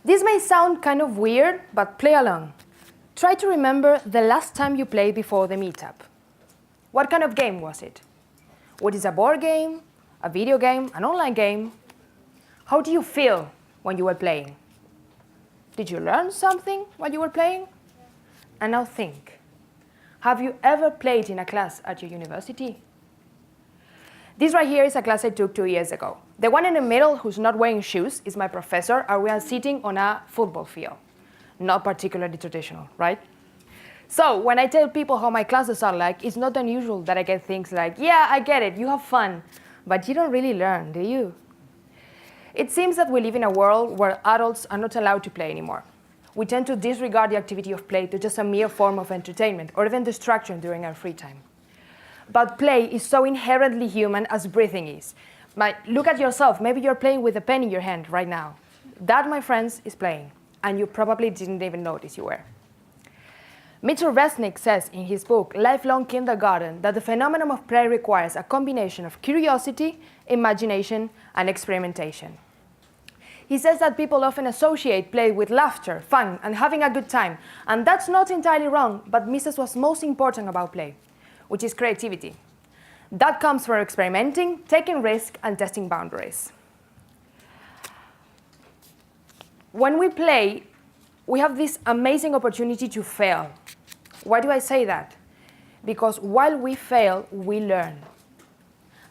This may sound kind of weird, but play along. Try to remember the last time you played before the meetup. What kind of game was it? Was it a board game, a video game, an online game? How do you feel when you were playing? Did you learn something while you were playing? And now think. Have you ever played in a class at your university? This right here is a class I took 2 years ago. The one in the middle who's not wearing shoes is my professor, and we are sitting on a football field. Not particularly traditional, right? So when I tell people how my classes are like, it's not unusual that I get things like, yeah, I get it, you have fun, but you don't really learn, do you? It seems that we live in a world where adults are not allowed to play anymore. We tend to disregard the activity of play to just a mere form of entertainment or even distraction during our free time. But play is so inherently human as breathing is. Look at yourself. Maybe you're playing with a pen in your hand right now. That, my friends, is playing, and you probably didn't even notice you were. Mitchell Resnick says in his book, Lifelong Kindergarten, that the phenomenon of play requires a combination of curiosity, imagination, and experimentation. He says that people often associate play with laughter, fun, and having a good time, and that's not entirely wrong, but misses what's most important about play, which is creativity. That comes from experimenting, taking risks, and testing boundaries. When we play, we have this amazing opportunity to fail. Why do I say that? Because while we fail, we learn.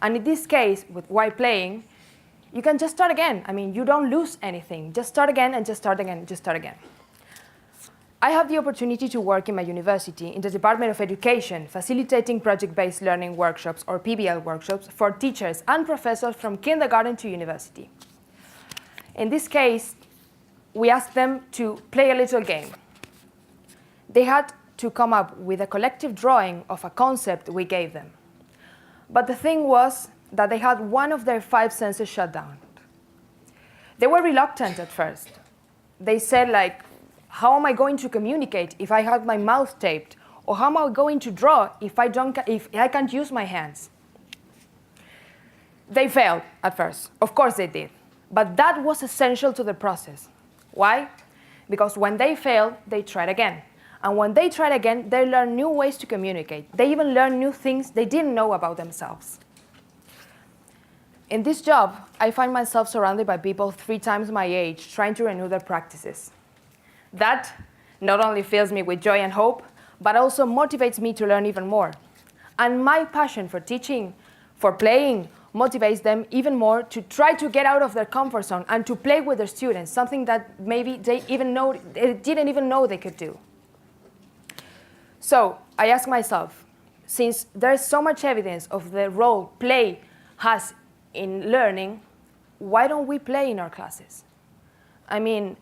And in this case, while playing, you can just start again. I mean, you don't lose anything. Just start again and just start again and just start again. I have the opportunity to work in my university in the Department of Education, facilitating project-based learning workshops or PBL workshops for teachers and professors from kindergarten to university. In this case, we asked them to play a little game. They had to come up with a collective drawing of a concept we gave them. But the thing was that they had one of their 5 senses shut down. They were reluctant at first. They said, like, how am I going to communicate if I have my mouth taped? Or how am I going to draw if I can't use my hands? They failed at first. Of course they did. But that was essential to the process. Why? Because when they failed, they tried again. And when they tried again, they learned new ways to communicate. They even learned new things they didn't know about themselves. In this job, I find myself surrounded by people 3 times my age trying to renew their practices. That not only fills me with joy and hope, but also motivates me to learn even more. And my passion for teaching, for playing, motivates them even more to try to get out of their comfort zone and to play with their students, something that maybe they didn't even know they could do. So I ask myself, since there's so much evidence of the role play has in learning, why don't we play in our classes? I mean,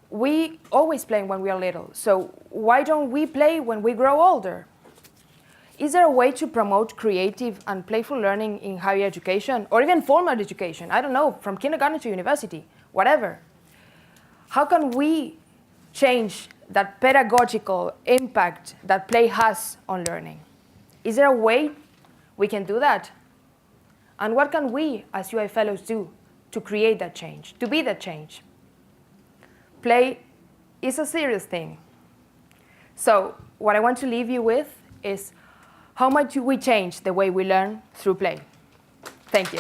we always play when we are little, so why don't we play when we grow older? Is there a way to promote creative and playful learning in higher education, or even formal education? I don't know, from kindergarten to university, whatever. How can we change that pedagogical impact that play has on learning? Is there a way we can do that? And what can we, as UI fellows, do to create that change, to be that change? Play is a serious thing. So what I want to leave you with is how much do we change the way we learn through play? Thank you.